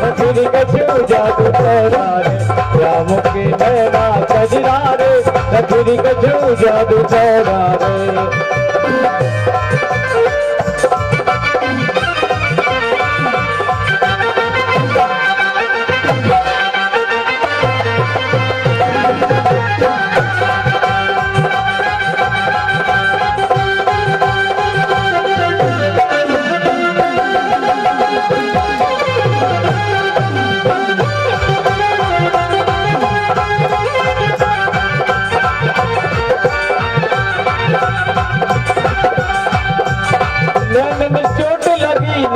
सखी कछु जादू तोरा रे श्याम के नैना कजरा रे सखी कछु जादू तोरा रे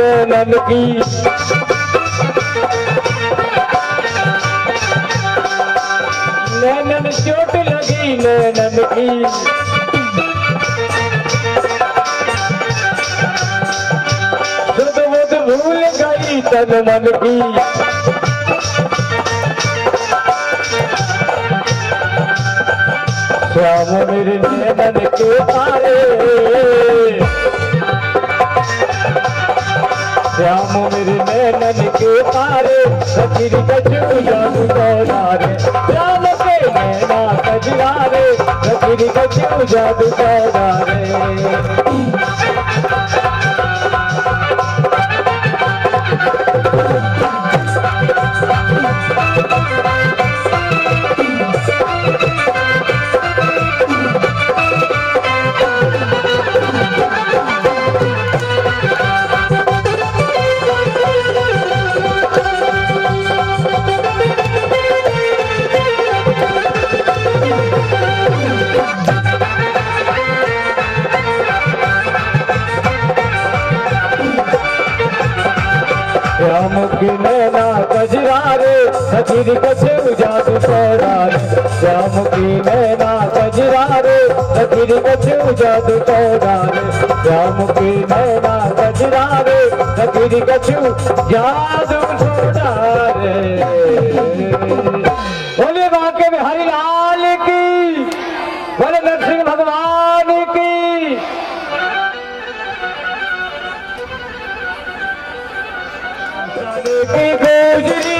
नैनन की नैनन चोट लगी नैनन की सुध बुध भूल गई तन मन की श्याम मेरे नैनन के तारे श्याम मेरे नैनन के तारे सखी कछु जादू तोरा रे श्याम के नैना कजरा रे सखी कछु जादू तोरा रे श्याम की नैना कजरा रे सखी कछु जादू तोरा रे श्याम की नैना कजरा रे सखी कछु जादू तोरा रे श्याम की नैना कजरा रे सखी कछु जादू तोरा रे बोले बांके बिहारी लाल की बोले नरसिंह भगवान की की गोजरी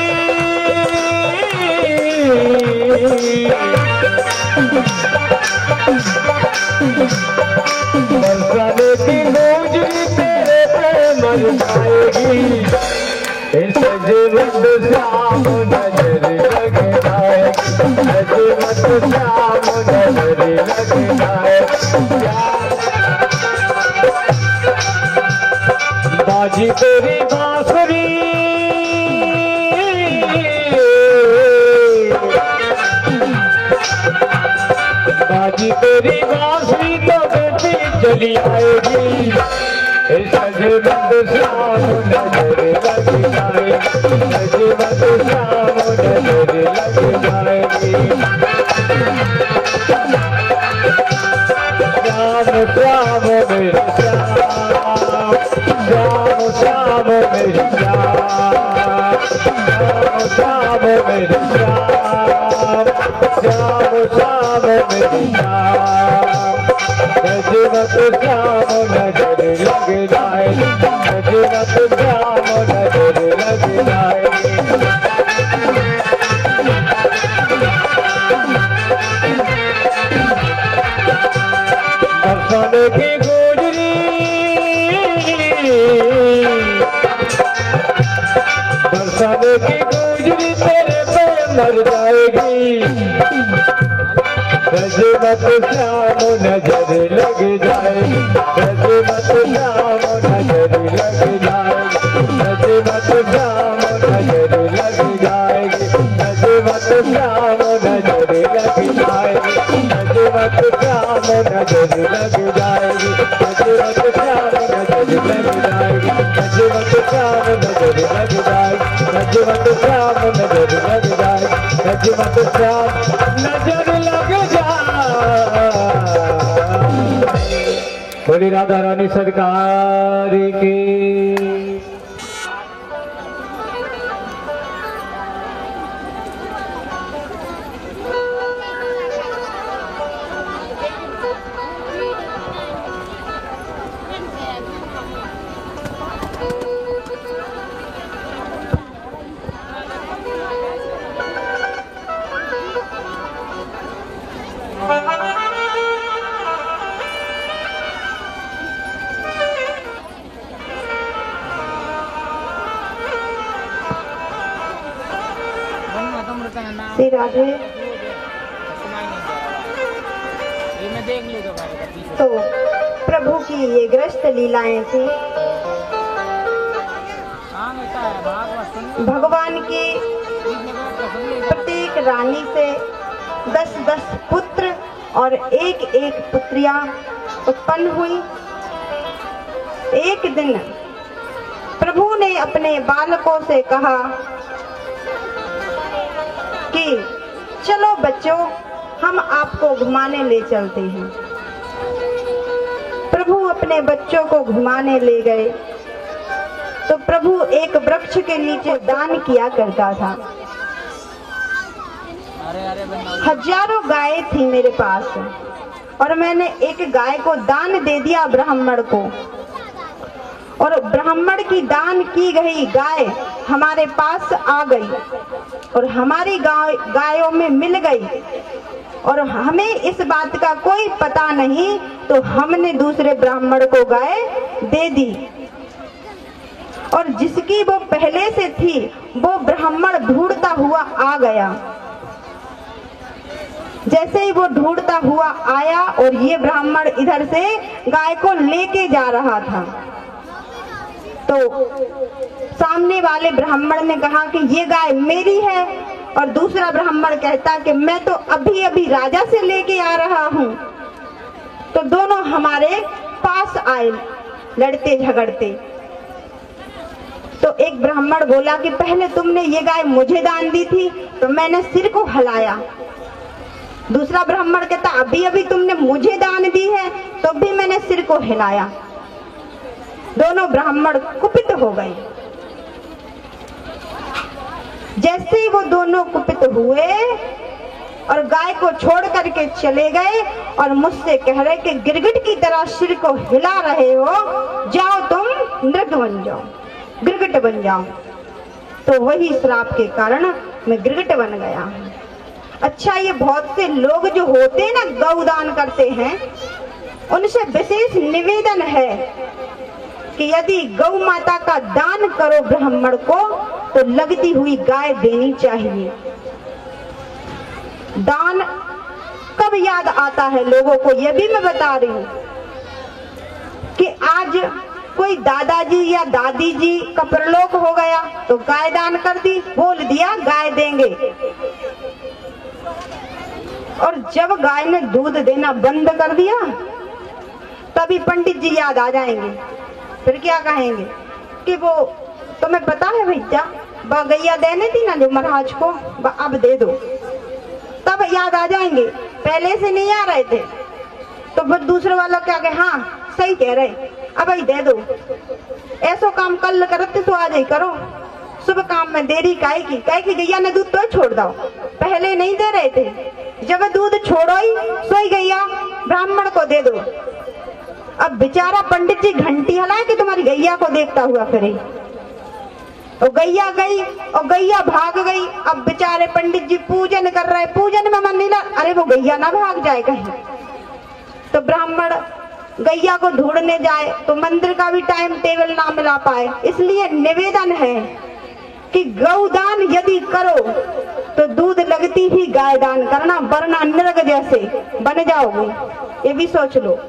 बरसाने की गोजरी तेरे पे मर जाएगी सजमत श्याम नजर लग जाएगी सजमत श्याम नजर लग जाएगी बाजी तेरी बांसुरी बाजी तेरी बांसुरी तो बेटी चली आएगी सजमत श्याम नजर लग जाएगी सजमत श्याम नजर लग जाएगी श्याम श्याम मेरे श्याम श्याम मेरे श्याम श्याम मेरे श्याम श्याम श्याम मेरे श्याम सजमत श्याम नजर लग जाए सजमत श्याम नजर लग जाए बरसाने की गोजरी बरसाने की गोजरी तेरे पे मर जाएगी सजमत श्याम नजर लग जाएगी सजमत श्याम नजर लग जाएगी सजमत श्याम नजर लग जाएगी सजमत श्याम नजर लग जाएगी सजमत श्याम नजर लग जाएगी सजमत श्याम नजर लग जाएगी सजमत श्याम नजर लग जाएगी सजमत श्याम नजर लग जाएगी सजमत श्याम नजर लग जाए। बोली राधा रानी सरकार की। श्री राधे। तो प्रभु की ये ग्रस्त लीलाएं थी। भगवान की प्रत्येक रानी से 10-10 पुत्र और एक पुत्रियां उत्पन्न हुई। एक दिन प्रभु ने अपने बालकों से कहा कि चलो बच्चों, हम आपको घुमाने ले चलते हैं। प्रभु अपने बच्चों को घुमाने ले गए तो प्रभु एक वृक्ष के नीचे दान किया करता था। हजारों गायें थी मेरे पास और मैंने एक गाय को दान दे दिया ब्राह्मण को, और ब्राह्मण की दान की गई गाय हमारे पास आ गई और हमारी गायों में मिल गई और हमें इस बात का कोई पता नहीं, तो हमने दूसरे ब्राह्मण को गाय दे दी। और जिसकी वो पहले से थी वो ब्राह्मण ढूंढता हुआ आ गया। जैसे ही वो ढूंढता हुआ आया और ये ब्राह्मण इधर से गाय को लेके जा रहा था, तो सामने वाले ब्राह्मण ने कहा कि ये गाय मेरी है, और दूसरा ब्राह्मण कहता कि मैं तो अभी अभी राजा से लेके आ रहा हूँ। तो दोनों हमारे पास आए लड़ते झगड़ते। तो एक ब्राह्मण बोला कि पहले तुमने ये गाय मुझे दान दी थी तो मैंने सिर को हिलाया। दूसरा ब्राह्मण कहता अभी अभी तुमने मुझे दान दी है तो भी मैंने सिर को हिलाया। दोनों ब्राह्मण कुपित हो गए। जैसे ही वो दोनों कुपित हुए और गाय को छोड़ करके चले गए और मुझसे कह रहे कि गिरगिट की तरह सिर को हिला रहे हो, जाओ तुम नृग बन जाओ, गिरगिट बन जाओ। तो वही श्राप के कारण मैं गिरगिट बन गया। अच्छा, ये बहुत से लोग जो होते हैं ना गौ दान करते हैं, उनसे विशेष निवेदन है कि यदि गौ माता का दान करो ब्राह्मण को तो लगती हुई गाय देनी चाहिए। दान कब याद आता है लोगों को, यह भी मैं बता रही हूँ कि आज कोई दादाजी या दादी जी का परलोक हो गया तो गाय दान कर दी, बोल दिया गाय देंगे, और जब गाय ने दूध देना बंद कर दिया तभी पंडित जी याद आ जाएंगे। फिर क्या कहेंगे कि वो तुम्हें पता है भैया गैया देने थी ना जो महाराज को, अब दे दो। तब याद आ जाएंगे, पहले से नहीं आ रहे थे। तो फिर दूसरे वालों क्या कहे, हाँ सही कह रहे, अब ही दे दो। ऐसा काम कल करते तो आज ही करो, शुभ काम में देरी काहे की गैया ने दूध तो छोड़ दो, पहले नहीं दे रहे थे, जब दूध छोड़ो ही सोई गैया ब्राह्मण को दे दो। अब बेचारा पंडित जी घंटी हलाए कि तुम्हारी गैया को देखता हुआ फिरे, और गैया गई और गैया भाग गई। अब बेचारे पंडित जी पूजन कर रहे, पूजन में मन नहीं लगा, अरे वो गैया ना भाग जाए कहीं। तो ब्राह्मण गैया को ढूंढने जाए तो मंदिर का भी टाइम टेबल ना मिला पाए। इसलिए निवेदन है कि गौदान यदि करो तो दूध लगती ही गाय दान करना, वरना नरक जैसे बन जाओगे, ये भी सोच लो।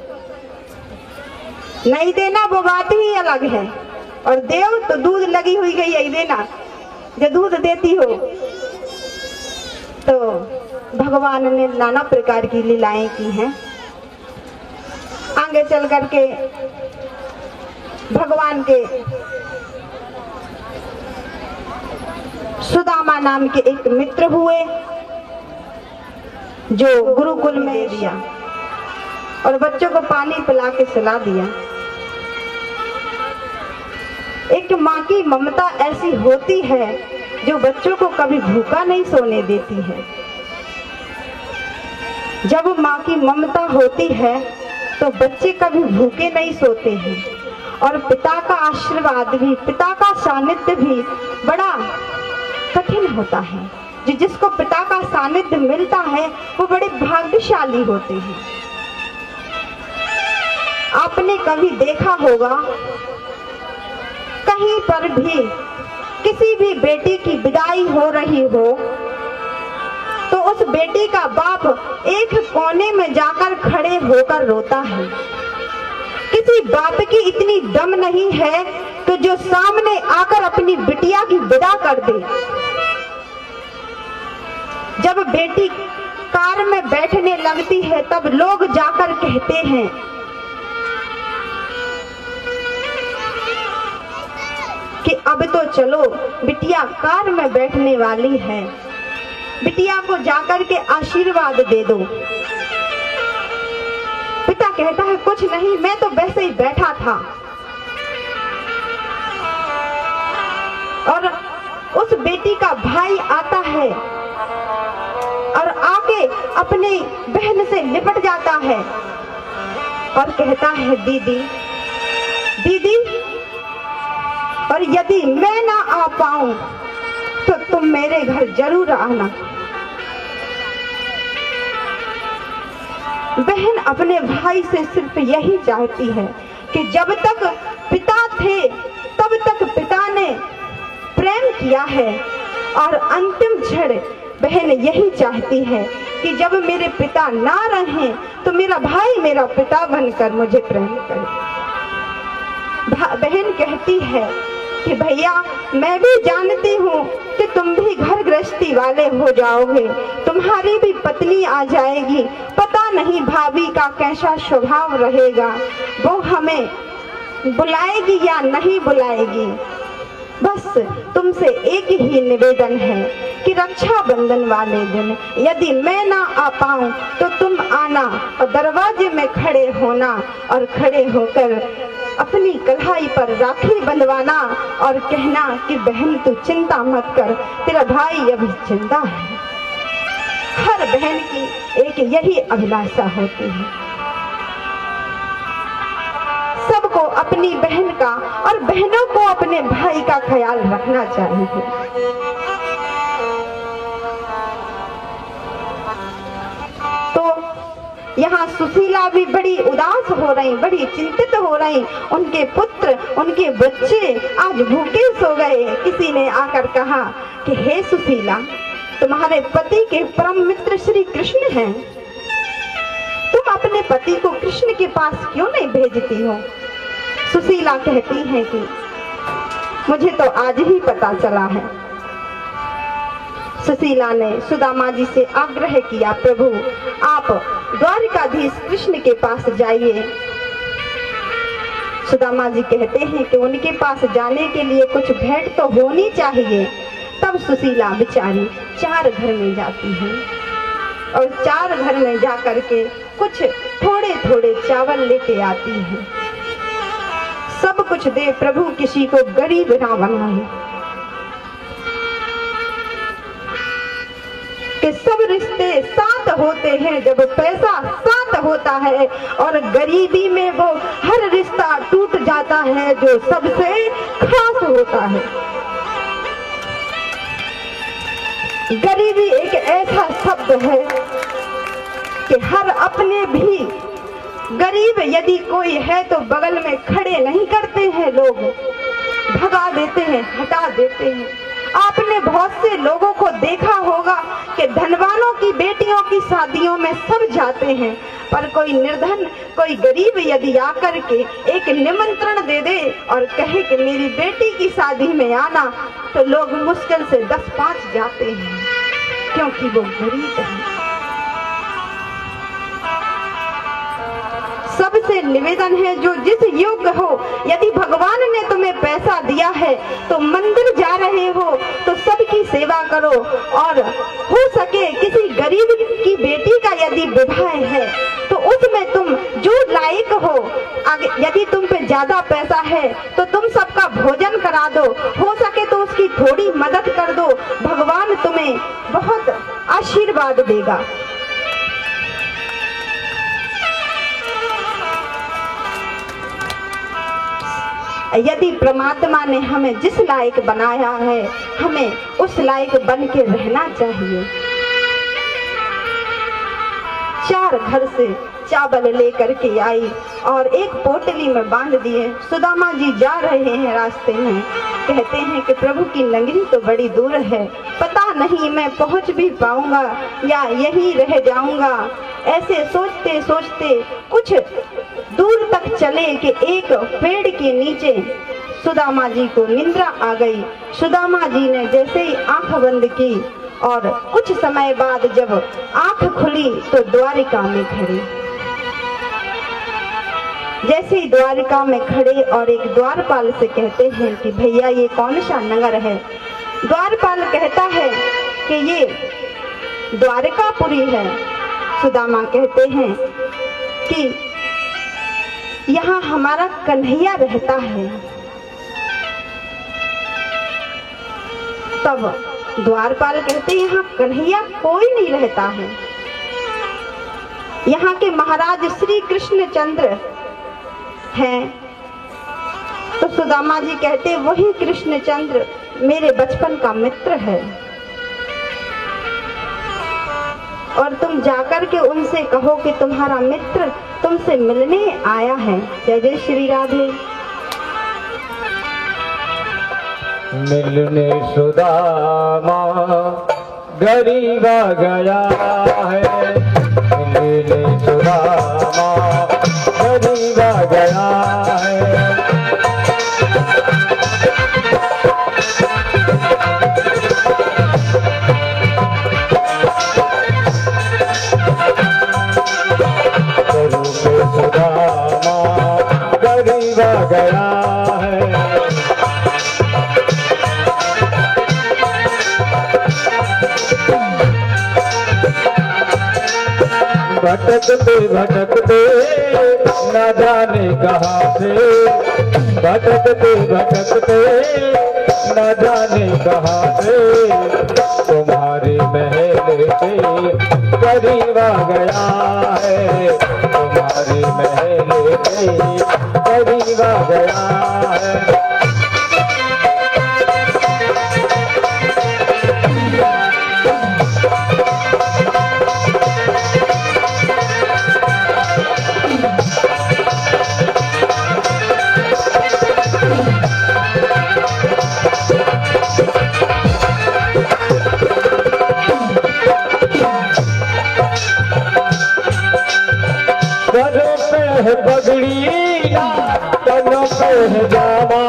नहीं देना वो बात ही अलग है, और देव तो दूध लगी हुई गई यही देना जो दूध देती हो। तो भगवान ने नाना प्रकार की लीलाएं की हैं। आगे चल करके भगवान के सुदामा नाम के एक मित्र हुए जो गुरुकुल में दे दिया और बच्चों को पानी पिला के सुला दिया। एक माँ की ममता ऐसी होती है जो बच्चों को कभी भूखा नहीं सोने देती है। जब माँ की ममता होती है तो बच्चे कभी भूखे नहीं सोते हैं, और पिता का आशीर्वाद भी, पिता का सानिध्य भी बड़ा कठिन होता है। जिसको पिता का सानिध्य मिलता है वो बड़े भाग्यशाली होते हैं। आपने कभी देखा होगा कहीं पर भी किसी भी बेटी की विदाई हो रही हो उस बेटी का बाप एक कोने में जाकर खड़े होकर रोता है। किसी बाप की इतनी दम नहीं है कि जो सामने आकर अपनी बिटिया की विदा कर दे। जब बेटी कार में बैठने लगती है तब लोग जाकर कहते हैं कि अब तो चलो बिटिया कार में बैठने वाली है, बिटिया को जाकर के आशीर्वाद दे दो। पिता कहता है कुछ नहीं, मैं तो वैसे ही बैठा था। और उस बेटी का भाई आता है और आके अपनी बहन से लिपट जाता है और कहता है दीदी दीदी, और यदि मैं ना आ पाऊं तो तुम मेरे घर जरूर आना। बहन अपने भाई से सिर्फ यही चाहती है कि जब तक पिता थे तब तक पिता ने प्रेम किया है, और अंतिम क्षण बहन यही चाहती है कि जब मेरे पिता ना रहें तो मेरा भाई मेरा पिता बनकर मुझे प्रेम करे। बहन कहती है कि भैया मैं भी जानती हूँ कि तुम भी घर गृहस्थी वाले हो जाओगे, तुम्हारी भी पत्नी आ जाएगी, पता नहीं भाभी का कैसा स्वभाव रहेगा, वो हमें बुलाएगी या नहीं बुलाएगी। बस तुमसे एक ही निवेदन है कि रक्षाबंधन वाले दिन यदि मैं ना आ पाऊं तो तुम आना और दरवाजे में खड़े होना और खड़े होकर अपनी कलाई पर राखी बंधवाना और कहना कि बहन तू चिंता मत कर, तेरा भाई अभी जिंदा है। हर बहन की एक यही अभिलाषा होती है, सबको अपनी बहन का और बहनों को अपने भाई का ख्याल रखना चाहिए। तो यहाँ सुशीला भी बड़ी उदास हो रही, बड़ी चिंतित हो रही। उनके पुत्र, उनके बच्चे आज भूखे सो गए। किसी ने आकर कहा कि हे सुशीला, तुम्हारे पति के परम मित्र श्री कृष्ण हैं, तुम अपने पति को कृष्ण के पास क्यों नहीं भेजती हो? सुशीला कहती है कि मुझे तो आज ही पता चला है। सुशीला ने सुदामा जी से आग्रह किया, प्रभु आप द्वारिकाधीश कृष्ण के पास जाइए। सुदामा जी कहते हैं कि उनके पास जाने के लिए कुछ भेंट तो होनी चाहिए। तब सुशीला बेचारी 4 घर में जाती है और 4 घर में जाकर के कुछ थोड़े थोड़े चावल लेके आती है। सब कुछ दे, प्रभु किसी को गरीब ना बनाए। कि सब रिश्ते साथ होते हैं जब पैसा साथ होता है, और गरीबी में वो हर रिश्ता टूट जाता है जो सबसे खास होता है। गरीबी एक ऐसा शब्द है कि हर अपने भी गरीब यदि कोई है तो बगल में खड़े नहीं करते हैं, लोग भगा देते हैं, हटा देते हैं। आपने बहुत से लोगों को देखा होगा कि धनवानों की बेटियों की शादियों में सब जाते हैं, पर कोई निर्धन, कोई गरीब यदि आकर के एक निमंत्रण दे दे और कहे कि मेरी बेटी की शादी में आना, तो लोग मुश्किल से 10-5 जाते हैं, क्योंकि वो गरीब है। सबसे निवेदन है जो जिस योग्य हो, यदि भगवान ने तुम्हें पैसा दिया है तो मंदिर जा रहे हो तो सबकी सेवा करो, और हो सके किसी गरीब की बेटी का यदि विवाह है तो उसमें तुम जो लायक हो, यदि तुम पे ज्यादा पैसा है तो तुम सबका भोजन करा दो, हो सके तो उसकी थोड़ी मदद कर दो, भगवान तुम्हें बहुत आशीर्वाद देगा। यदि परमात्मा ने हमें जिस लायक बनाया है, हमें उस लायक बन के रहना चाहिए। 4 घर से चावल लेकर के आई और एक पोटली में बांध दिए। सुदामा जी जा रहे हैं रास्ते में, कहते हैं कि प्रभु की नगरी तो बड़ी दूर है, पता नहीं मैं पहुंच भी पाऊंगा या यहीं रह जाऊंगा। ऐसे सोचते सोचते कुछ दूर तक चले कि एक पेड़ के नीचे सुदामा जी को निद्रा आ गई। सुदामा जी ने जैसे ही आंख बंद की और कुछ समय बाद जब आंख खुली तो द्वारिका में खड़ी। जैसे ही द्वारिका में खड़े और एक द्वारपाल से कहते हैं कि भैया ये कौन सा नगर है। द्वारपाल कहता है कि ये द्वारकापुरी है। सुदामा कहते हैं कि यहाँ हमारा कन्हैया रहता है। तब द्वारपाल कहते यहाँ कन्हैया कोई नहीं रहता है, यहाँ के महाराज श्री कृष्ण चंद्र हैं। तो सुदामा जी कहते वही कृष्णचंद्र मेरे बचपन का मित्र है और तुम जाकर के उनसे कहो कि तुम्हारा मित्र तुमसे मिलने आया है। जय जय श्री राधे। मिलने सुदामा गरीबा गया है, मिलने सुदामा गरीबा गया है। सुदामा गरीबा गया है। भटकते भटकते न जाने कहाँ से, भटकते भटकते न जाने कहाँ से, तुम्हारे महल के करीब आ गया है, तुम्हारे महल के करीब आ गया है। सरों पे है पगड़ी तनों पे है जामा,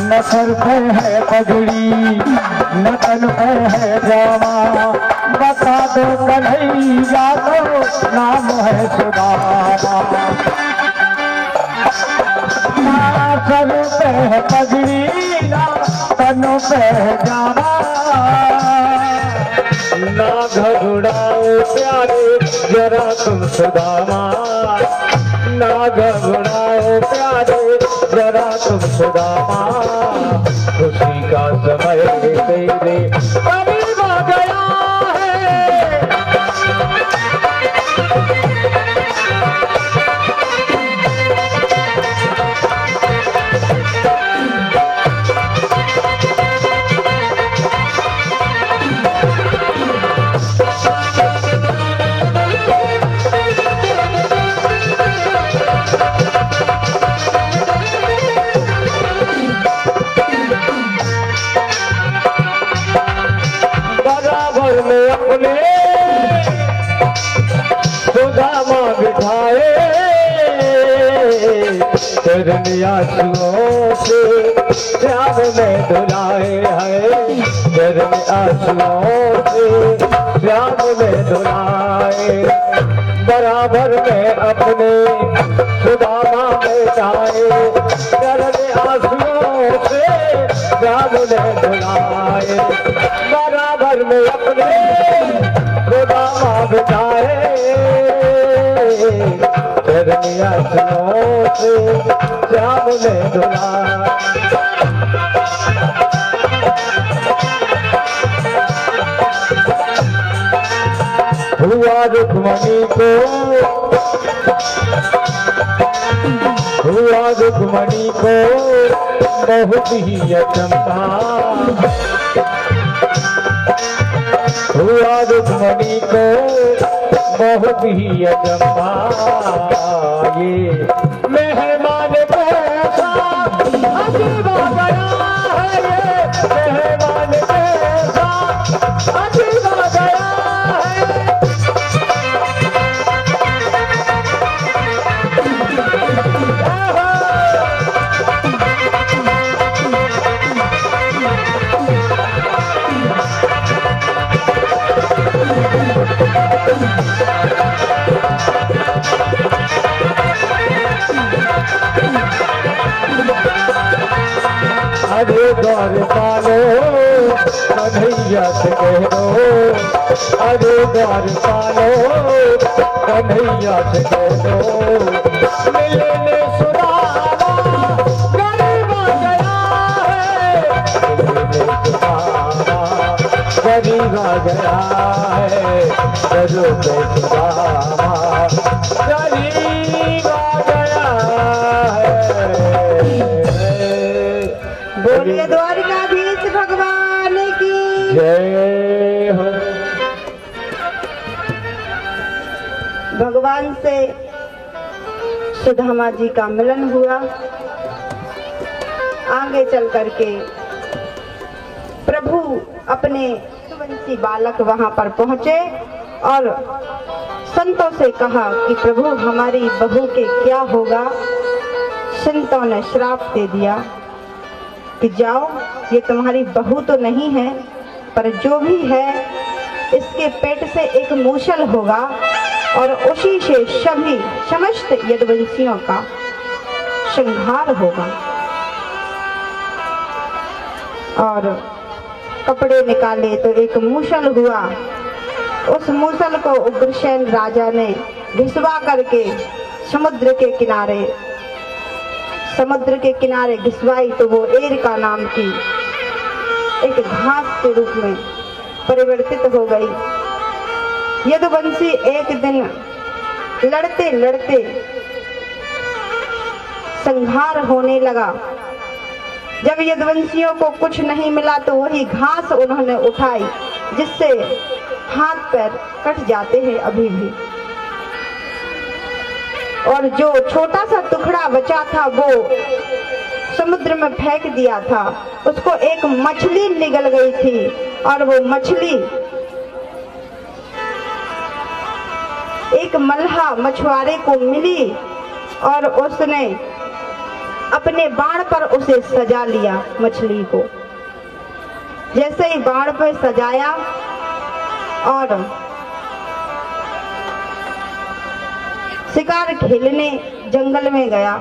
न सर पे है पगड़ी न तन पे है जामा, बता दो कन्हैया तो नाम है सुदामा। सर पे है पगड़ी तनों पे है जामा, ना घबराओ प्यारे जरा तुम सुदामा, ना घबराओ प्यारे जरा तुम सुदामा, खुशी का समय तेरे करीब आ गया है। में अपने सुदामा बिठाए, चरण आंसुओं से श्याम में धुलाए है, चरण आंसुओं से श्याम में धुलाए, बराबर में अपने सुदामा बिठाए, चरण आंसुओं से श्याम में धुलाए, बराबर में अपने सुदामा बिठाए, चरनिया सुनो से श्याम ने धुलाए। हुआ रुक्मणी को, हुआ रुक्मणी को बहुत ही अचंभा, हुआ रुक्मणी को बहुत ही अचंभा, ये मेहमान कैसा अजीब आ गया है, ये मेहमान कैसा अजीब आ गया है। अरे द्वार पालो कन्हैया से कह दो, अरे द्वार पालो कन्हैया से कह दो, मिलने सुदामा गरीब आ गया है, मिलने सुदामा गरीब आ गया है, चलो पे सुदामा गरीब आ गया है। बोलिए द्वारिकाधीश भगवान की जय हो। भगवान से सुदामा जी का मिलन हुआ। आगे चल करके प्रभु अपने यदुवंशी बालक वहां पर पहुंचे और संतों से कहा कि प्रभु हमारी बहू के क्या होगा। संतों ने श्राप दे दिया कि जाओ, ये तुम्हारी बहू तो नहीं है, पर जो भी है इसके पेट से एक मूसल होगा और उसी से सभी समस्त यदुवंशियों का संहार होगा। और कपड़े निकाले तो एक मूसल हुआ। उस मूसल को उग्रसेन राजा ने घिसवा करके समुद्र के किनारे घिसवाई तो वो एरिका नाम की एक घास के रूप में परिवर्तित हो गई। यदुवंशी एक दिन लड़ते लड़ते संहार होने लगा। जब यदुवंशियों को कुछ नहीं मिला तो वही घास उन्होंने उठाई, जिससे हाथ पैर कट जाते हैं अभी भी। और जो छोटा सा टुकड़ा बचा था वो समुद्र में फेंक दिया था। उसको एक मछली निगल गई थी और वो मछली एक मल्हा मछुआरे को मिली और उसने अपने बाण पर उसे सजा लिया। मछली को जैसे ही बाण पर सजाया और शिकार खेलने जंगल में गया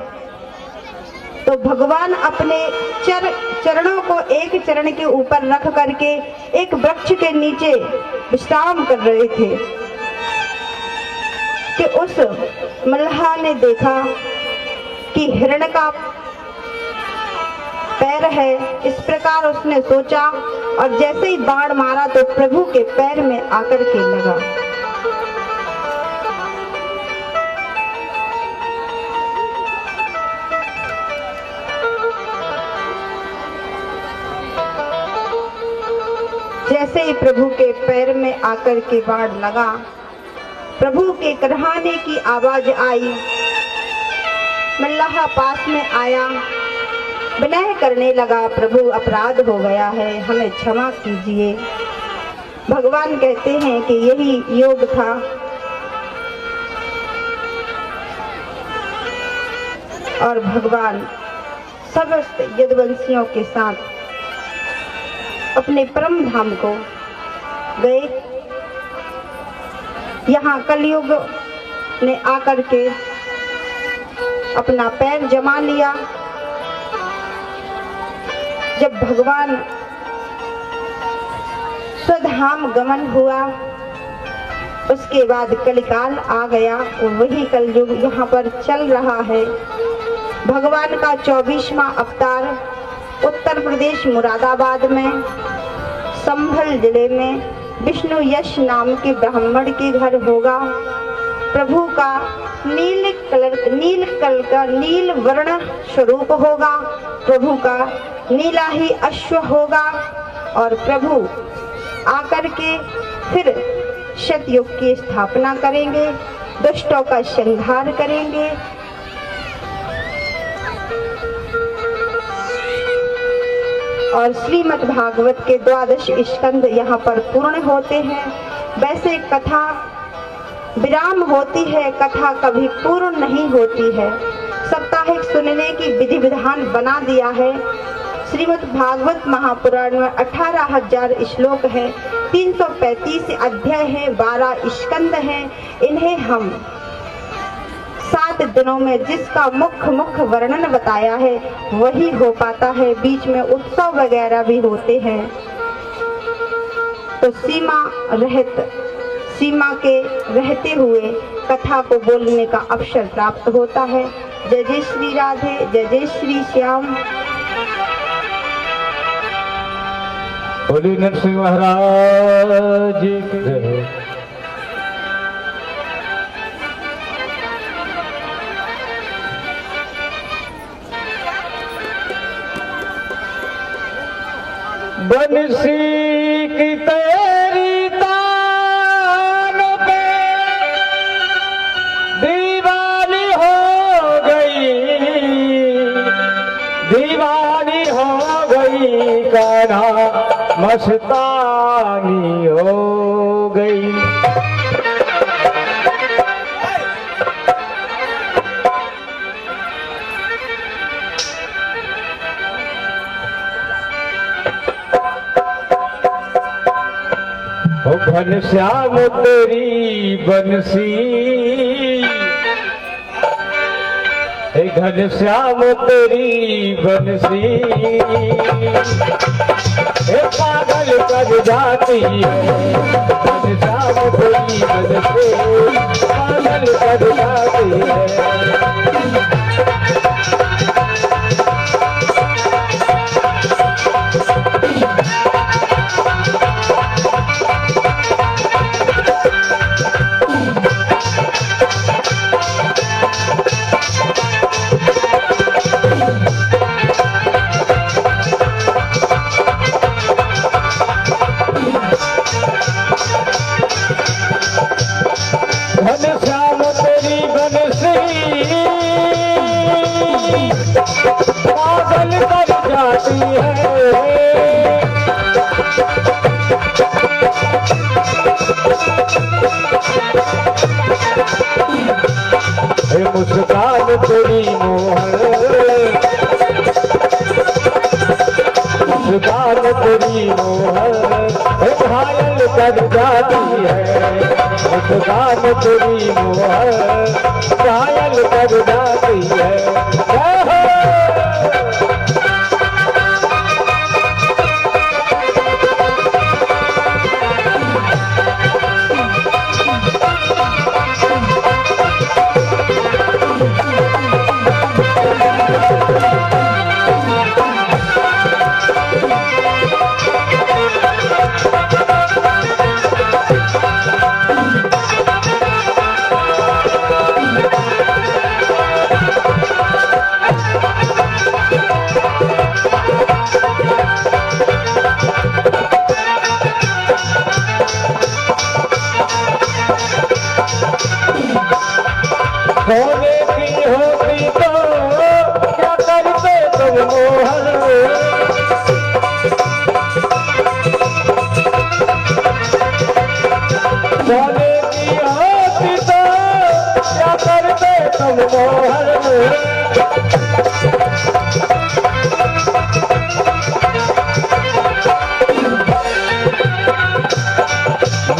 तो भगवान अपने चरणों को एक चरण के ऊपर रख करके एक वृक्ष के नीचे विश्राम कर रहे थे कि उस मल्हा ने देखा कि हिरण का पैर है। इस प्रकार उसने सोचा और जैसे ही बाण मारा तो प्रभु के पैर में आकर के लगा। जैसे ही प्रभु के पैर में आकर के बाण लगा, प्रभु के करहाने की आवाज आई। मल्लाह पास में आया, विनय करने लगा, प्रभु अपराध हो गया है, हमें क्षमा कीजिए। भगवान कहते हैं कि यही योग था। और भगवान समस्त यदुवंशियों के साथ अपने परम धाम को गए। यहाँ कलयुग ने आकर के अपना पैर जमा लिया। जब भगवान स्वधाम गमन हुआ उसके बाद कलिकाल आ गया और वही कलयुग यहाँ पर चल रहा है। भगवान का 24वां अवतार उत्तर प्रदेश मुरादाबाद में संभल जिले में विष्णु यश नाम के ब्राह्मण के घर होगा। प्रभु का नील वर्ण स्वरूप होगा। प्रभु का नीला ही अश्व होगा और प्रभु आकर के फिर सतयुग की स्थापना करेंगे, दुष्टों का संहार करेंगे। और श्रीमद् भागवत के 12 स्कंद यहाँ पर पूर्ण होते हैं। वैसे कथा विराम होती है, कथा कभी पूर्ण नहीं होती है। साप्ताहिक सुनने की विधि विधान बना दिया है। श्रीमद् भागवत महापुराण में 18,000 श्लोक हैं, 335 अध्याय हैं, 12 स्कंद हैं। इन्हें हम 7 दिनों में जिसका मुख्य वर्णन बताया है वही हो पाता है। बीच में उत्सव वगैरह भी होते हैं। तो सीमा के रहते हुए कथा को बोलने का अवसर प्राप्त होता है। जय जय श्री राधे, जय जय श्री श्याम। बोली नरसिंह महाराज की जय। बंसी की तेरी तान पे दीवानी हो गई कान्हा मस्तानी हो गई। घनश्याम तेरी बंसी, घनश्याम तेरी बंसी पागल कर जाती है। घनश्याम तेरी बंसी पागल कर जाती है। घनश्याम तेरी बंसी पागल कर जाती है। मुस्कान तेरी मोहर, मुस्कान तेरी मोहर घायल कर जाती है। मुस्कान तेरी मोहर घायल कर जाती है। सोने की होती तो क्या करते तुम मोहन, सोने की होती तो क्या करते तुम मोहन।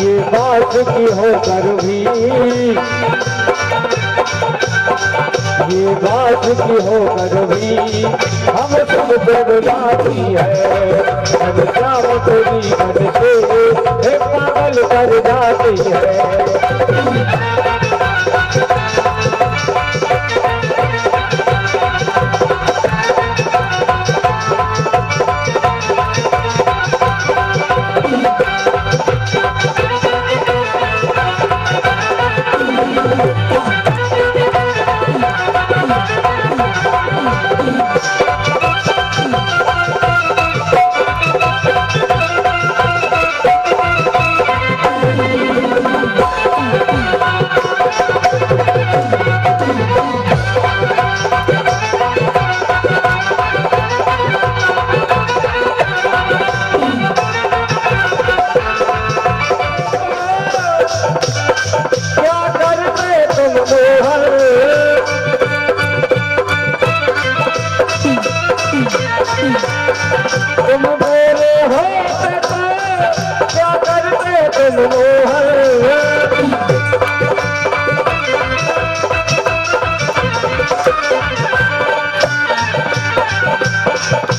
ये बात की होकर भी, ये बात की होकर भी हम सब बदलाती है। घनश्याम तेरी बंसी पागल कर जाती है।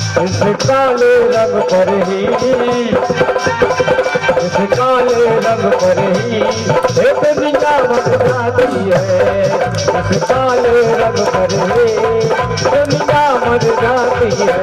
इस काले रंग पर ही, इस काले रंग पर ही एक दुनिया मर जाती है। इस काले रंग पर ही दुनिया मर जाती है।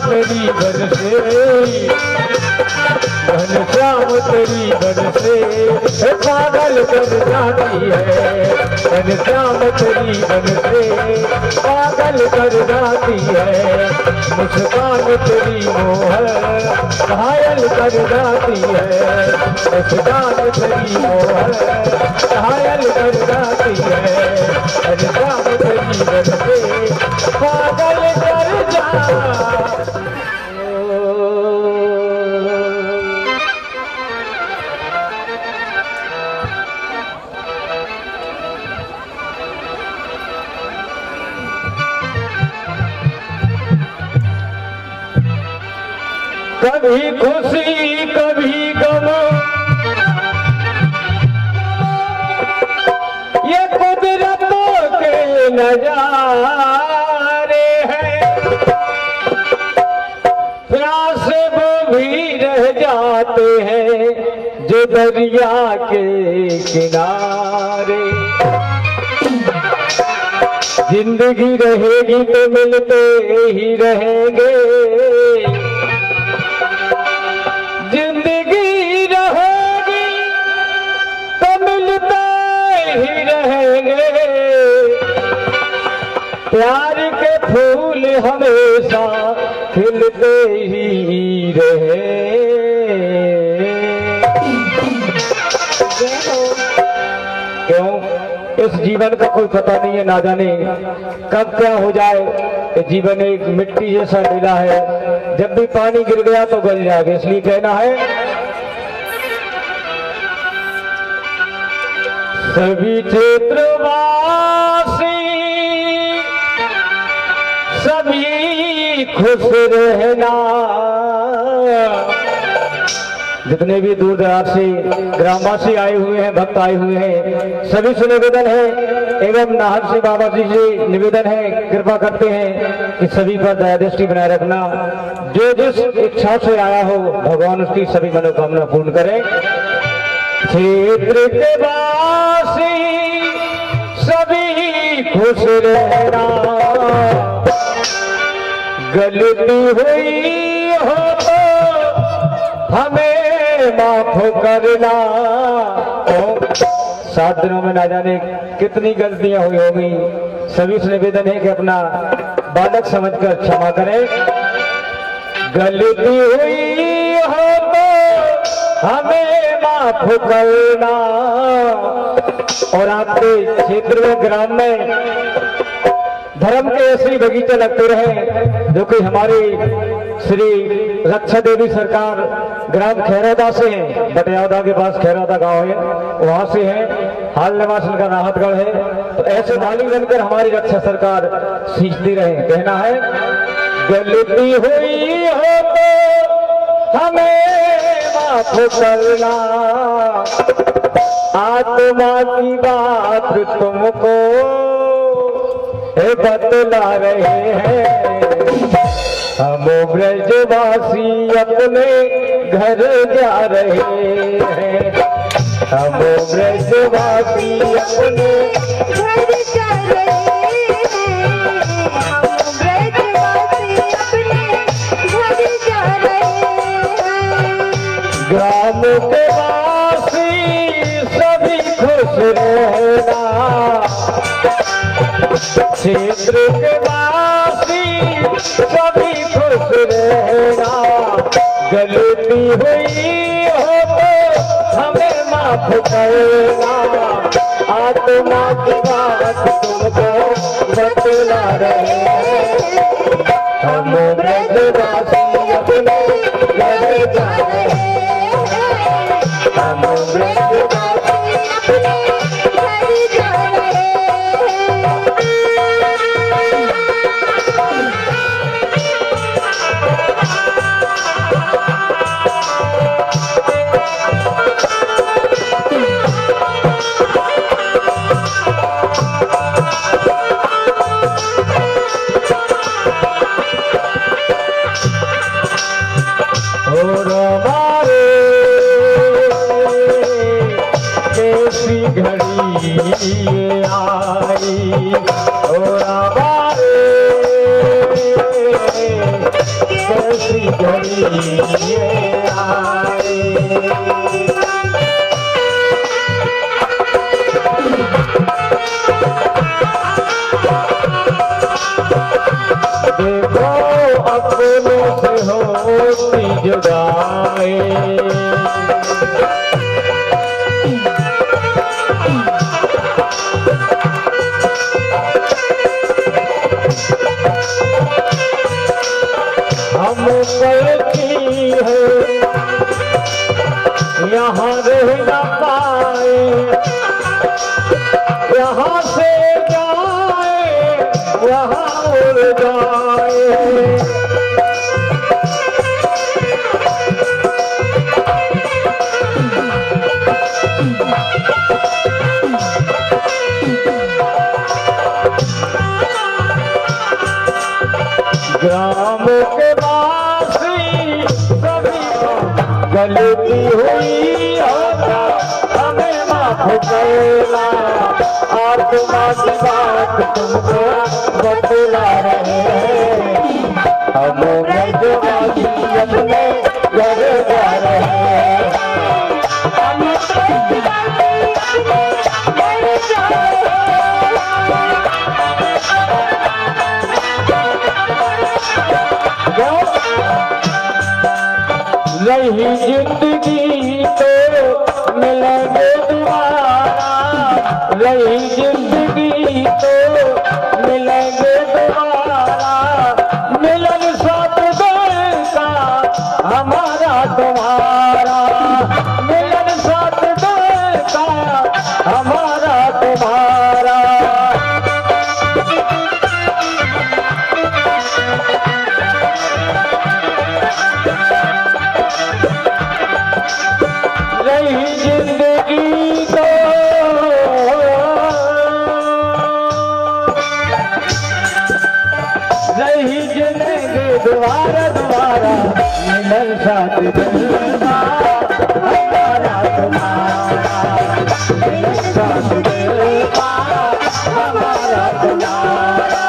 तेरी बन से, घनश्याम तेरी बन से पागल कर जाती है। घनश्याम तेरी बन से पागल कर जाती है। मुस्कान तेरी मोहर घायल कर जाती है। मुस्कान तेरी मोहर घायल कर जाती है। घनश्याम तेरी बन से पागल कर जा। कभी खुशी कभी गम, ये कुदरतों के नजारे हैं। प्यासे वो भी रह जाते हैं जो दरिया के किनारे। जिंदगी रहेगी तो मिलते ही रहेंगे, जिंदगी रहेगी तो मिलते ही रहेंगे। प्यार के फूल हमेशा खिलते ही रहे। क्यों? इस जीवन का कोई पता नहीं है, ना जाने कब क्या हो जाए। जीवन एक मिट्टी जैसा ढीला है, जब भी पानी गिर गया तो गल जाएगा। इसलिए कहना है सभी क्षेत्रवासी सभी खुश रहना। जितने भी दूर दराज से ग्रामवासी आए हुए हैं, भक्त आए हुए हैं, सभी से निवेदन है एवं नाहर सिंह बाबा जी से निवेदन है, कृपा करते हैं कि सभी पर दया दृष्टि बनाए रखना। जो जिस इच्छा से आया हो भगवान उसकी सभी मनोकामना पूर्ण करे। क्षेत्र के वासी सभी खुश रहना। गलती हुई हो तो हमें माफ करना। तो 7 दिनों में ना जाने कितनी गलतियां हुई होंगी। सभी से निवेदन है कि अपना बालक समझकर क्षमा करें। गलती हुई हो तो हमें माफ करना। और आपके क्षेत्र में ग्राम में धर्म के ऐसे बगीचे लगते रहे जो कि हमारी श्री रक्षा देवी सरकार ग्राम खैरौदा से हैं। बटियादा के पास खैरौदा गांव है, वहां से हैं। हाल निवास उनका राहतगढ़ है। तो ऐसे माली बनकर हमारी रक्षा सरकार सींचती रहे। कहना है गलती हुई हो तो हमें माफ करना। आत्मा की बात तुमको बतला रहे हैं। हम ब्रजवासी अपने घर जा रहे हैं। हम ब्रजवासी अपने घर जा रहे हैं। हम ब्रजवासी अपने घर जा रहे हैं। ग्राम के वासी सभी खुश रहना। क्षेत्र के वासी सभी खुश रहना, गलती हुई हो तो हमें माफ करना, आत्मा की बात तुमको बतला रहे हैं, हम ब्रजवासी अपने घर जा रहे हैं, हम ब्रजवासी अपने घर जा रहे हैं। और हमारे कैसी घड़ी आई, और हमारे कैसी घड़ी आई। देखो अपनों से होती जुदाई, हम गलती है यहाँ रह न पाए, यहाँ से जाए वहाँ उड़ जाए। ग्राम के वासी सभी गलती हुई होता हमें माफ करना, आत्मा की बात तुमको बतला रहे हैं, हम ब्रजवासी अपने घर जा रहे हैं, हम ब्रजवासी अपने घर जा रहे हैं। रही जिंदगी तो मिलेंगे दोबारा, रही जिंदगी तो मिलेंगे दोबारा, मिलन साथ दिल का हमारा तुम्हारा, मिलन साथ दिल का हमारा तुम्हारा। रही जिंदगी तो रही जिंदगी दोबारा दोबारा, मिलन साथ दिल का हमारा तुम्हारा, मिलन साथ दिल का हमारा तुम्हारा।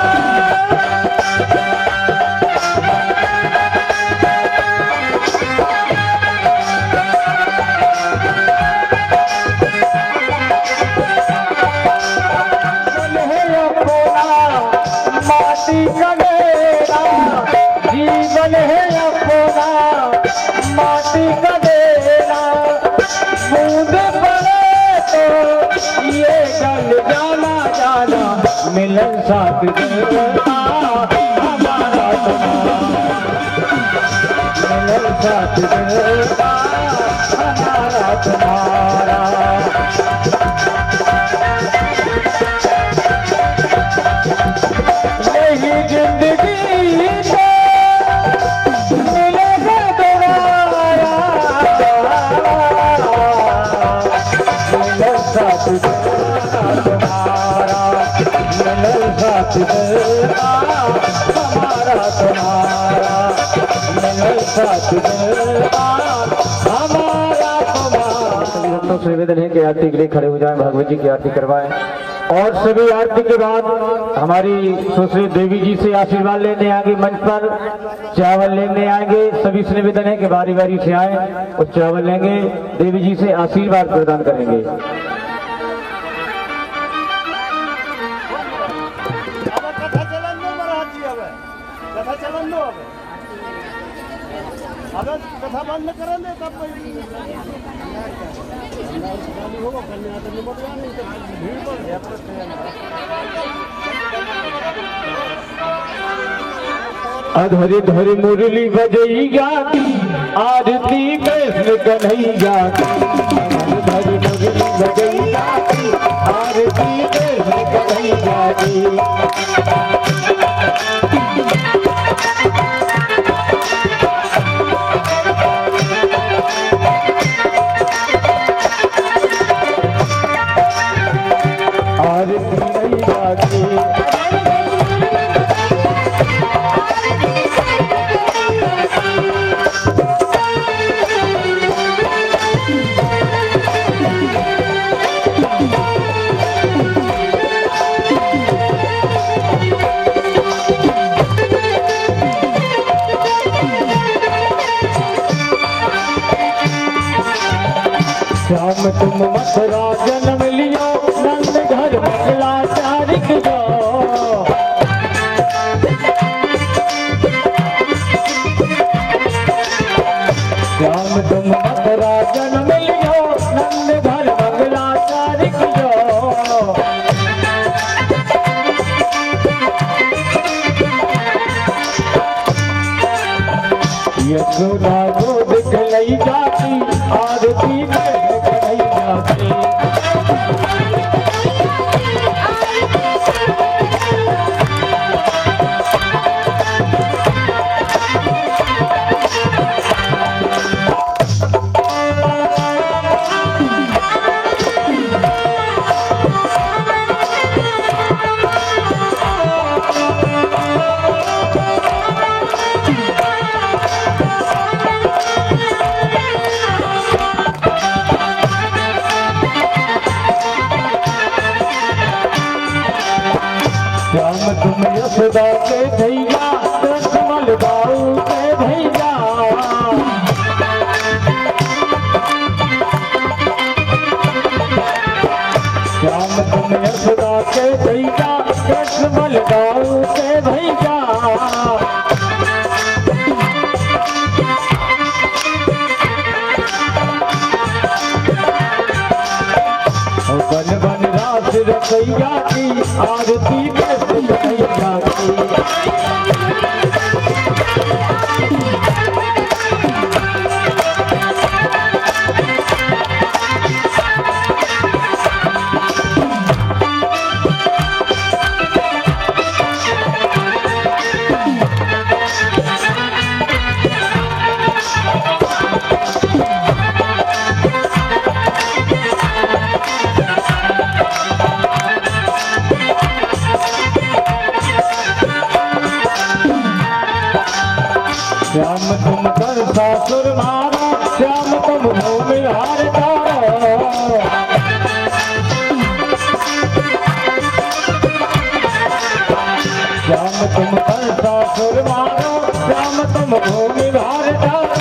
माटी का डेरा जीवन है अपना, माटी का डेरा बूंद पड़े तो ये गल जाना जाना, मिलन साथ देना हमारा तुम्हारा, मिलन साथ देना हमारा तुम्हारा। जिंदगी मिलेगा दोबारा, मिलन साथ तुम्हारा, मिलन साथ हमारा तुम्हारा, मिलन साथ हमारा तुम्हारा। सभी भक्तों से निवेदन है कि आरती के लिए खड़े हो जाएं, भागवत जी की आरती करवाएं, और सभी आरती के बाद हमारी सुश्री देवी जी से आशीर्वाद लेने आएंगे, मंच पर चावल लेने आएंगे। सभी से निवेदन है कि बारी बारी से आए और चावल लेंगे, देवी जी से आशीर्वाद प्रदान करेंगे। कथा बंद करेंगे तब अधरी धरी मुरली बजैया आरती कृष्ण कन्हैया धरी मुरली बजैया आरती कृष्ण कन्हैया की। श्याम तुम मथुरा जन्म लियो नंद घर मंगला चारिक जो। श्याम तुम मथुरा जन्म लियो नंद घर मंगला चारिक जो। यशोदा गोद खिलाई जाती आरती श्याम तुम यशोदा के भैया कमल बाऊ के भैया। श्याम तुम यशोदा के भैया कमल बाऊ के भैया। बन बन रास रसैया की आरती कृष्ण कन्हैया की। श्याम तुम कर सासुर मारो श्याम तुम भूमि हार तारो। श्याम तुम कर सासुर मारो श्याम तुम भूमि हार तारो।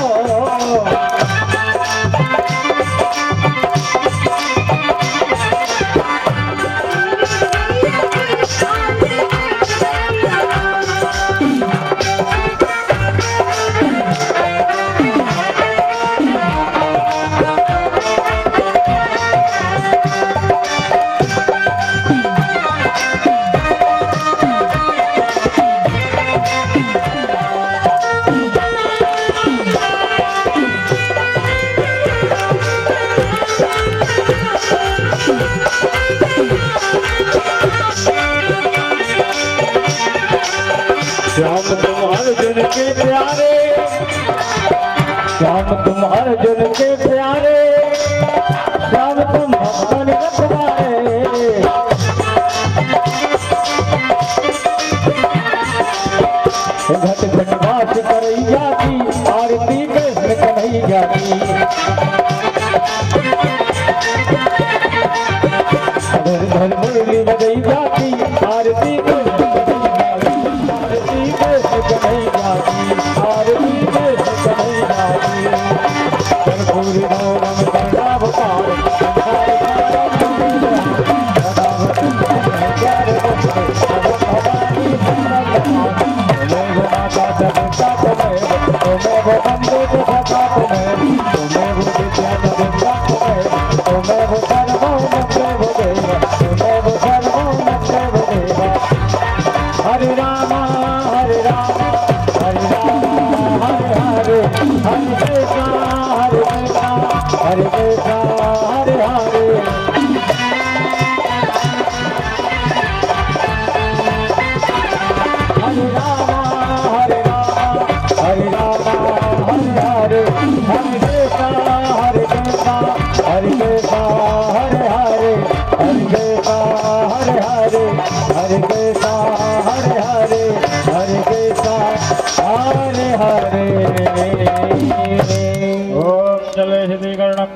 श्याम तुम अर्जुन के प्यारे श्याम तुम अर्जुन के प्यारे श्याम तुम भक्तन रखवारे। घट घट बात करैया की आरती कृष्ण कन्हैया की। धर धर मुरली बजैया की आरती कृष्ण आरती कृष्ण कन्हैया की। आरती कृष्ण कन्हैया की। कर्पूरी गौरम दंडावतार मैं वो बंदे को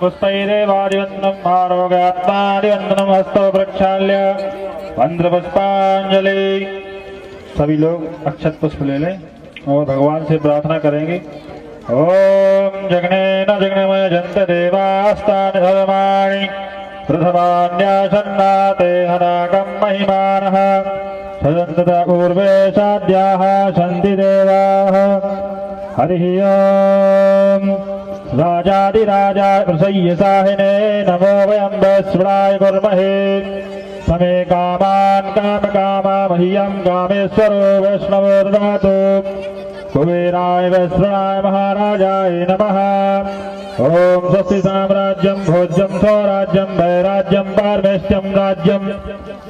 पुष्पैरेवादिवन्दनं आरोग्यात्मादिवन्दनं हस्तो प्रक्षाल्य वंद्र पुष्पांजलि। सभी लोग अक्षत पुष्प ले लें और भगवान से प्रार्थना करेंगे। ओम जगनेन जगनमय जन्त देवास्तानि धर्माणि प्रथमान्यासन्नाते हनाकं महिमानः सदन्तता पूर्वे साध्याः सन्ति देवाः। हरिः ओम राजाधिराजा प्रसय्यसाहिने नमो वयं वैश्वराय कुर्महे समे कामान् कामकामा मह्यं कामेश्वरो वैष्णवो ददातु। कुबेराय वैश्वराय महाराजाय नमः। ओम स्वस्ति साम्राज्यं भोज्यं स्वराज्यं वैराज्यं पारमेष्ट्यं राज्यं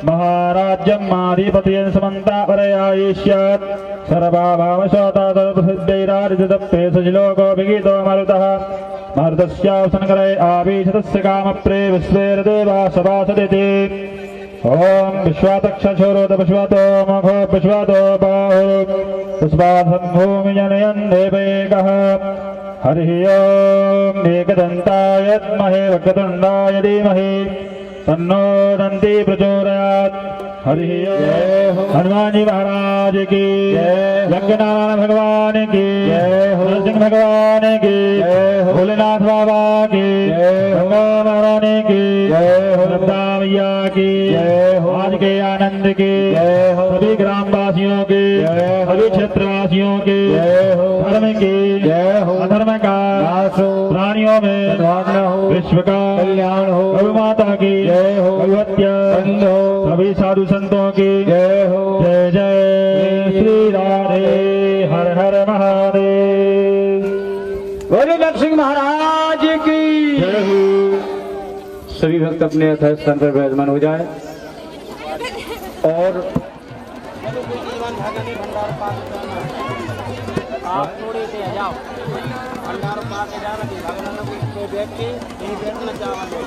महाराज्यं आधिपत्यं समन्तापरयायिष्यत् सर्वाभावशोता सर्वसिद्धैरार्जितप्ते सजिलोको विगीतो मरुतः मरुतस्यावसनकरे आवीशतस्य कामप्रे विश्वेर्देवा सभासदिति। ओम विश्वातक्षरोद विश्वातो मघो विश्वातो बाहु पुष्पाधं भूमि जनयन् देवैकः। हरिः ओम एकदन्ताय विद्महे वक्रतुण्डाय धीमहि तन्नो दन्ती प्रचोदयात्। हरिः ओम हनुमान जी महाराज की जय, लंकनारायण भगवान की जय, नरसिंह भगवान की जय, भोलेनाथ बाबा की जय, गंगा महारानी की जय, नर्मदा मैया की जय, आज के आनंद की जय, सभी ग्रामवासियों की जय, सभी क्षेत्रवासियों की जय, धर्म की जय, अधर्म का प्राणियों में विश्व का कल्याण हो। गौ माता की जय हो, गौहत्या बंद हो, सभी साधु संतों की जय हो। जय जय श्री राधे हर हर महादेव। बोले नरसिंह महाराज की जय हो। सभी भक्त अपने यथार्थ स्थान पर विराजमान हो जाए और आप थोड़े से जाओ भंडार पास के जाना थी भगवान को बैठ के यहीं बैठना चाहते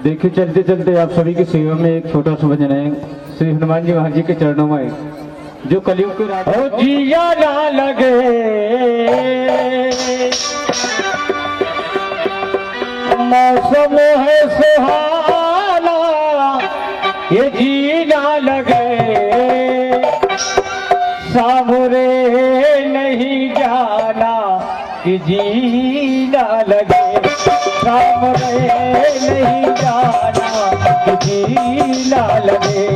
देखिए चलते चलते आप सभी की सेवा में एक छोटा सा भजन है श्री हनुमान जी महाराज जी के चरणों में जो कलयुग के राजा ओ जिया ना लगे मौसम है सुहाना ये जी ना लगे सामरे नहीं जाना कि जी ना लगे सामरे नहीं जाना कि जी ना लगे।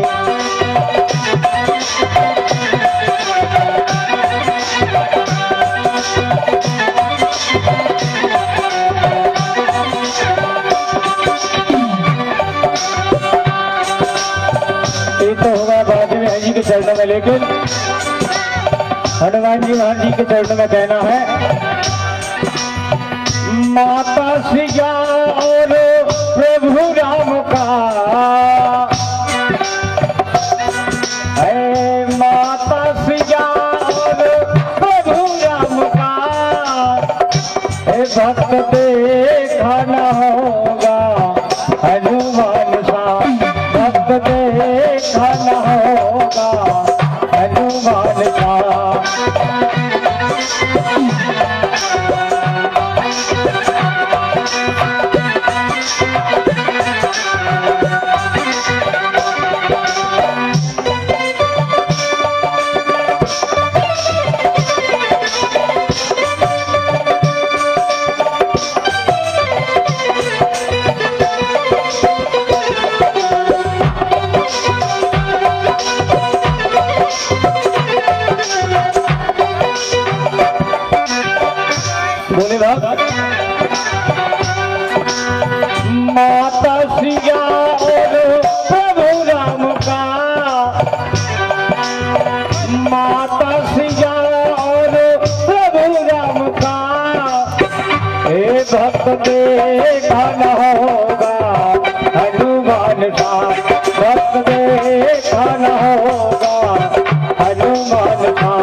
के चरणों में लेकिन हनुमान जी महाराज जी के चरणों में कहना है माता सिया और प्रभु राम का है माता सिया और प्रभु राम का भक्त देखा न होगा हनुमान सा भक्त देखा न होगा हनुमान सा। माता सिया और प्रभु राम का माता सिया और प्रभु राम का हे भक्त देखा न होगा हनुमान का भक्त देखा न होगा हनुमान का।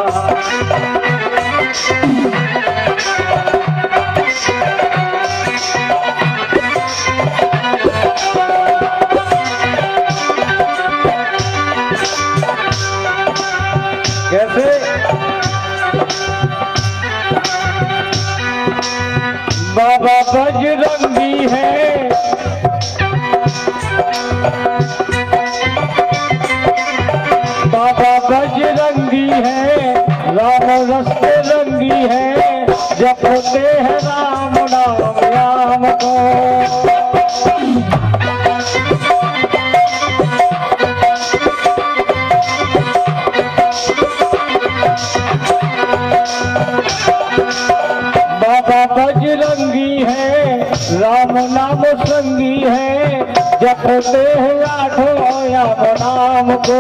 बजरंगी है, बाबा बजरंगी है, राम रस्ते रंगी है, जपते हैं राम नाम राम को। बाबा बजरंगी है, राम नाम संगी है, जपते हैं आठों याम नाम को।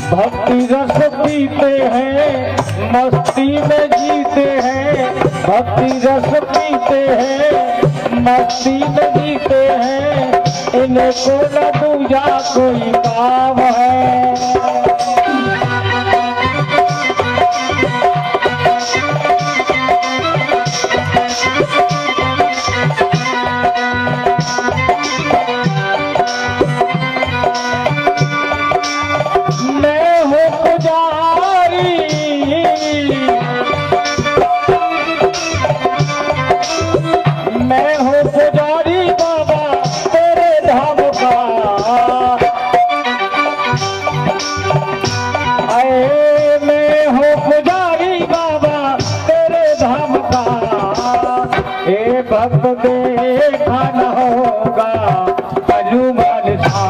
भक्ति रस पीते हैं, मस्ती में जीते हैं, भक्ति रस पीते हैं, मस्ती में जीते हैं, इनको न दूजा कोई काम है। मैं हूँ पुजारी, मैं हूँ पुजारी बाबा तेरे धाम का। अरे मैं हूँ पुजारी बाबा तेरे धाम का, ए भक्त देखा न होगा हनुमान सा।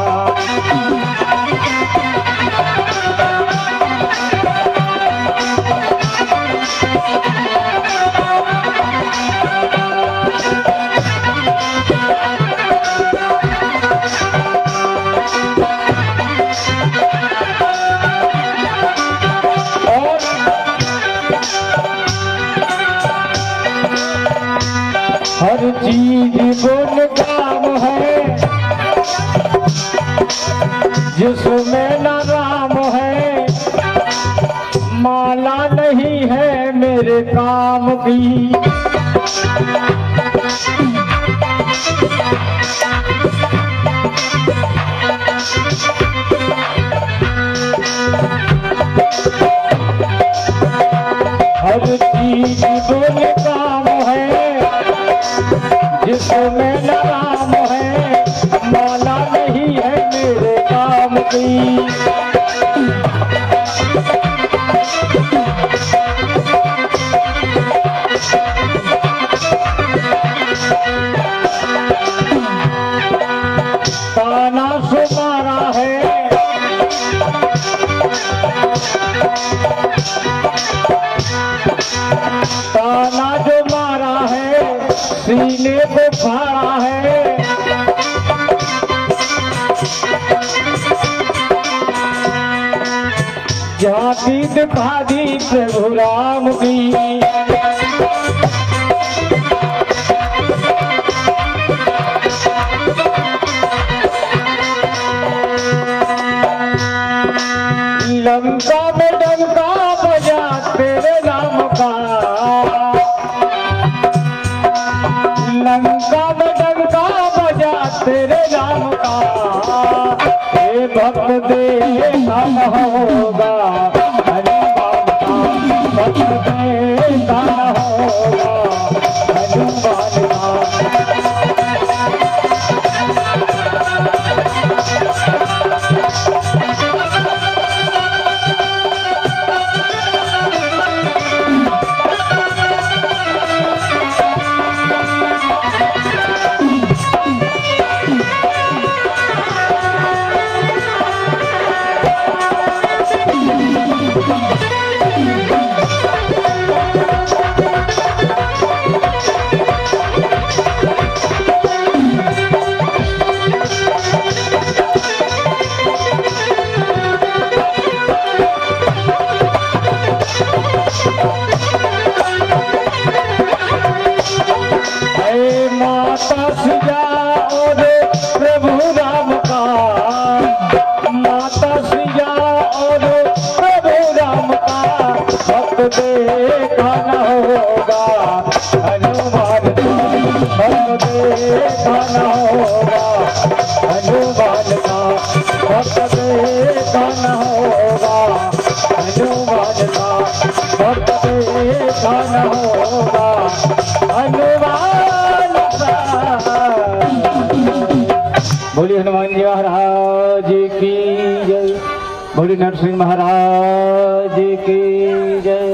हर चीज गुण काम है, जिसमें न राम है, माला नहीं है मेरे काम की। हर चीज गुण काम है, जिसमें न राम है, माला नहीं है मेरे काम की। ताना सुमारा है, ताना जो मारा है, सीने को फाड़ा है। झांकी दिखा दी प्रभु राम की। लंका में डंका बजा तेरे नाम का, लंका में डंका बजा तेरे नाम का, हे भक्त देखा न होगा हनुमान का, भक्त देखा न होगा हनुमान का। भक्त देखा न होगा हनुमान सा, भक्त देखा न होगा हनुमान सा। बोलिए हनुमान जी महाराज की जय, बोलिए नरसिंह महाराज की जय।